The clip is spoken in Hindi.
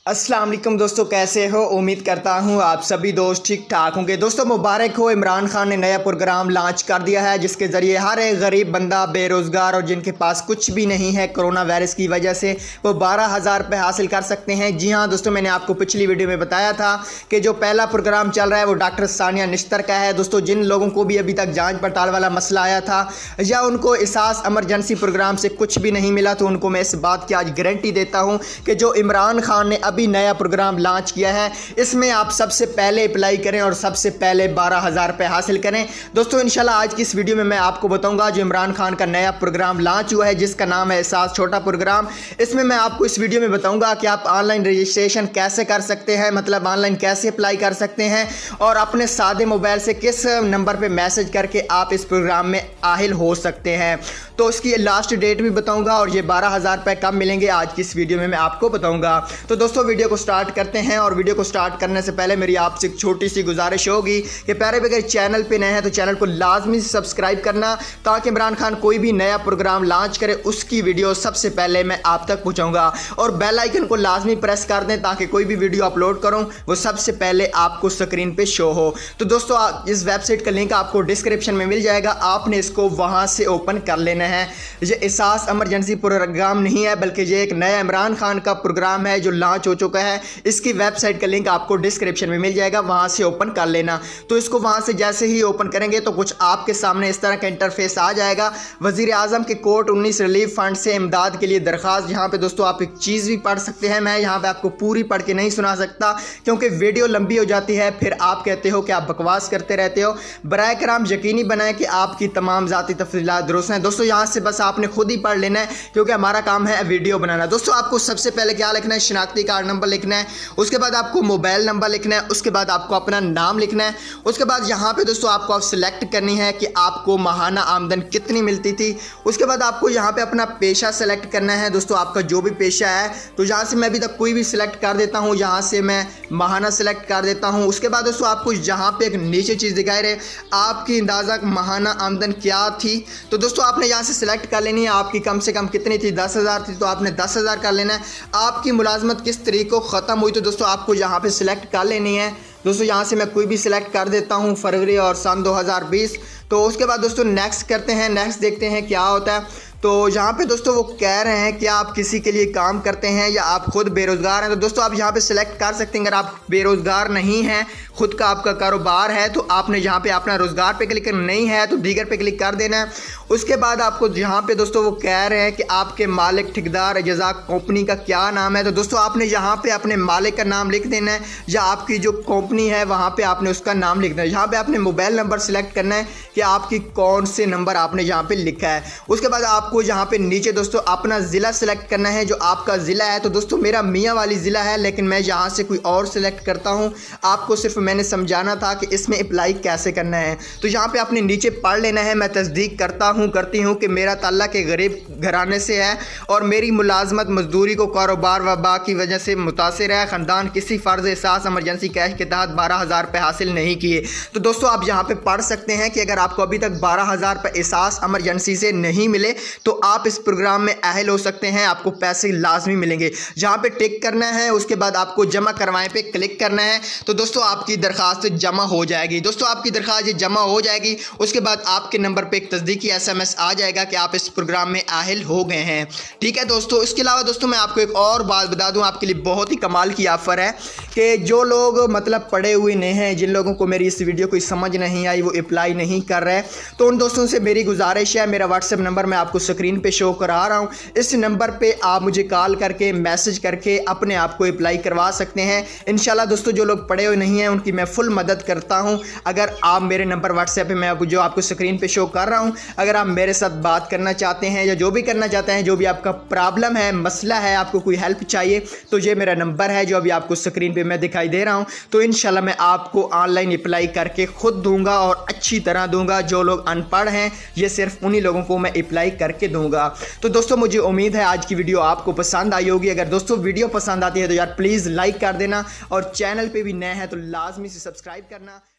अस्सलाम वालेकुम दोस्तों, कैसे हो? उम्मीद करता हूँ आप सभी दोस्त ठीक ठाक होंगे। दोस्तों मुबारक हो, इमरान खान ने नया प्रोग्राम लॉन्च कर दिया है जिसके ज़रिए हर एक गरीब बंदा, बेरोज़गार और जिनके पास कुछ भी नहीं है कोरोना वायरस की वजह से, वो 12,000 रुपये हासिल कर सकते हैं। जी हाँ दोस्तों, मैंने आपको पिछली वीडियो में बताया था कि जो पहला प्रोग्राम चल रहा है वो डॉक्टर सानिया निश्तर का है। दोस्तों जिन लोगों को भी अभी तक जाँच पड़ताल वाला मसला आया था या उनको एहसास एमरजेंसी प्रोग्राम से कुछ भी नहीं मिला, तो उनको मैं इस बात की आज गारंटी देता हूँ कि जो इमरान खान ने अभी नया प्रोग्राम लॉन्च किया है इसमें आप सबसे पहले अप्लाई करें और सबसे पहले 12,000 रुपये हासिल करें। दोस्तों इंशाल्लाह आज की इस वीडियो में मैं आपको बताऊंगा जो इमरान खान का नया प्रोग्राम लॉन्च हुआ है जिसका नाम है एहसास छोटा प्रोग्राम। इसमें मैं आपको इस वीडियो में बताऊंगा कि आप ऑनलाइन रजिस्ट्रेशन कैसे कर सकते हैं, मतलब ऑनलाइन कैसे अप्लाई कर सकते हैं और अपने सादे मोबाइल से किस नंबर पर मैसेज करके आप इस प्रोग्राम में आहिल हो सकते हैं। तो इसकी लास्ट डेट भी बताऊंगा और ये 12,000 रुपये कब मिलेंगे आज की इस वीडियो में मैं आपको बताऊंगा। तो दोस्तों वीडियो को स्टार्ट करते हैं और वीडियो को स्टार्ट करने से पहले मेरी आपसे एक छोटी सी गुजारिश होगी कि प्यारे अगर चैनल पे नए हैं तो चैनल को लाजमी सब्सक्राइब करना, ताकि इमरान खान कोई भी नया प्रोग्राम लॉन्च करे उसकी वीडियो सबसे पहले मैं आप तक पहुंचाऊंगा। और बेल आइकन को लाजमी प्रेस कर दें ताकि कोई भी वीडियो अपलोड करूं वो सबसे पहले आपको स्क्रीन पे शो हो। तो दोस्तों इस वेबसाइट का लिंक आपको डिस्क्रिप्शन में मिल जाएगा, आपने इसको वहां से ओपन कर लेना है। ये एहसास एमरजेंसी प्रोग्राम नहीं है बल्कि ये एक नया इमरान खान का प्रोग्राम है जो लॉन्च हो चुका है। इसकी वेबसाइट का लिंक आपको डिस्क्रिप्शन में मिल जाएगा, वहां से ओपन कर लेना। तो इसको वहां से जैसे ही ओपन करेंगे तो कुछ आपके सामने इस तरह का इंटरफेस आ जाएगा। वजीर आजम के कोविड 19 रिलीफ फंड से इमदाद के लिए दरख्वास्त। यहाँ पे दोस्तों आप एक चीज़ भी पढ़ सकते हैं, मैं यहाँ पे आपको पूरी पढ़ के नहीं सुना सकता क्योंकि वीडियो लंबी हो जाती है, फिर आप कहते हो कि आप बकवास करते रहते हो। बराए कराम यकीनी बनाएं कि आपकी तमाम ज़ाती तफसीलात दुरुस्त हैं। दोस्तों यहाँ से बस आपने खुद ही पढ़ लेना है क्योंकि हमारा काम है वीडियो बनाना। दोस्तों आपको सबसे पहले क्या लिखना है, शनाख्ती कार्ड नंबर लिखना है, उसके बाद आपको मोबाइल नंबर लिखना है, उसके बाद आपको अपना नाम लिखना है, उसके बाद यहाँ पे दोस्तों आपको सिलेक्ट करनी है कि आपको माहाना आमदन कितनी मिलती थी। उसके बाद आपको यहाँ पे अपना पेशा सेलेक्ट करना है। दोस्तों आपका जो भी पेशा है, तो यहाँ से मैं अभी तक कोई भी सिलेक्ट कर देता हूँ, यहाँ से मैं माहाना सेलेक्ट कर देता हूँ। उसके बाद दोस्तों आपको यहाँ पे एक नीचे चीज़ दिखाई रहे आपकी अंदाज़ा माहाना आमदन क्या थी, तो दोस्तों आपने यहाँ से सिलेक्ट कर लेनी है आपकी कम से कम कितनी थी, 10,000 थी तो आपने 10,000 कर लेना है। आपकी मुलाजमत किस तरीके को ख़त्म हुई तो दोस्तों आपको यहाँ पे सिलेक्ट कर लेनी है। दोस्तों यहाँ से मैं कोई भी सिलेक्ट कर देता हूँ, फरवरी और सन 2020। तो उसके बाद दोस्तों नेक्स्ट करते हैं, नेक्स्ट देखते हैं क्या होता है। तो यहाँ पे दोस्तों वो कह रहे हैं कि आप किसी के लिए काम करते हैं या आप खुद बेरोज़गार हैं, तो दोस्तों आप यहाँ पे सिलेक्ट कर सकते हैं। अगर आप बेरोज़गार नहीं हैं, खुद का आपका कारोबार है, तो आपने यहाँ पे अपना रोज़गार पे क्लिक करना, नहीं है तो दीगर पे क्लिक कर देना है। उसके बाद आपको यहाँ पे दोस्तों वो कह रहे हैं कि आपके मालिक ठेकेदार अज़ा कंपनी का क्या नाम है, तो दोस्तों आपने यहाँ पे अपने मालिक का नाम लिख देना है या आपकी जो कंपनी है वहाँ पे आपने उसका नाम लिख देना है। यहाँ पे आपने मोबाइल नंबर सेलेक्ट करना है कि आपकी कौन से नंबर आपने यहाँ पे लिखा है। उसके बाद आपको यहाँ पे नीचे दोस्तों अपना ज़िला सेलेक्ट करना है, जो आपका ज़िला है। तो दोस्तों मेरा मियाँ वाली ज़िला है लेकिन मैं यहाँ से कोई और सिलेक्ट करता हूँ, आपको सिर्फ मैंने समझाना था कि इसमें अप्लाई कैसे करना है। तो यहाँ पे आपने नीचे पढ़ लेना है, मैं तस्दीक करती हूँ कि मेरा ताल्लुक के गरीब घराने से है और मेरी मुलाजमत मजदूरी को कारोबार वबा की वजह से मुतासिर है। ख़ानदान किसी फ़र्ज़ एहसास एमरजेंसी कैश के तहत 12,000 रुपये हासिल नहीं किए। तो दोस्तों आप यहाँ पे पढ़ सकते हैं कि अगर आपको अभी तक 12,000 रुपये एहसास एमरजेंसी से नहीं मिले तो आप इस प्रोग्राम में अहल हो सकते हैं, आपको पैसे लाजमी मिलेंगे। जहाँ पे टिक करना है, उसके बाद आपको जमा करवाएं पे क्लिक करना है, तो दोस्तों आपकी दरख्वास्त जमा हो जाएगी। दोस्तों आपकी दरख्वास्त जमा हो जाएगी, उसके बाद आपके नंबर पे एक तस्दीकी SMS आ जाएगा कि आप इस प्रोग्राम में आहिल हो गए हैं। ठीक है दोस्तों, इसके अलावा दोस्तों मैं आपको एक और बात बता दूं, आपके लिए बहुत ही कमाल की ऑफ़र है कि जो लोग मतलब पढ़े हुए नहीं हैं, जिन लोगों को मेरी इस वीडियो कोई समझ नहीं आई, वो अप्लाई नहीं कर रहे, तो उन दोस्तों से मेरी गुजारिश है, मेरा व्हाट्सएप नंबर मैं आपको स्क्रीन पे शो करा रहा हूँ, इस नंबर पे आप मुझे कॉल करके मैसेज करके अपने आप को अप्लाई करवा सकते हैं। इंशाल्लाह दोस्तों जो लोग पढ़े हुए नहीं हैं उनकी मैं फुल मदद करता हूँ। अगर आप मेरे नंबर व्हाट्सएप पे मैं जो आपको स्क्रीन पे शो कर रहा हूँ, अगर आप मेरे साथ बात करना चाहते हैं या जो भी करना चाहते हैं, जो भी आपका प्रॉब्लम है, मसला है, आपको कोई हेल्प चाहिए, तो ये मेरा नंबर है जो अभी आपको स्क्रीन पे मैं दिखाई दे रहा हूँ। तो इंशाल्लाह मैं आपको ऑनलाइन अप्लाई करके खुद दूंगा और अच्छी तरह दूंगा। जो लोग अनपढ़ हैं ये सिर्फ उन्हीं लोगों को मैं अप्लाई करके दूंगा। तो दोस्तों मुझे उम्मीद है आज की वीडियो आपको पसंद आई होगी। अगर दोस्तों वीडियो पसंद आती है तो यार प्लीज़ लाइक कर देना और चैनल पे भी नए हैं तो लाजमी से सब्सक्राइब करना।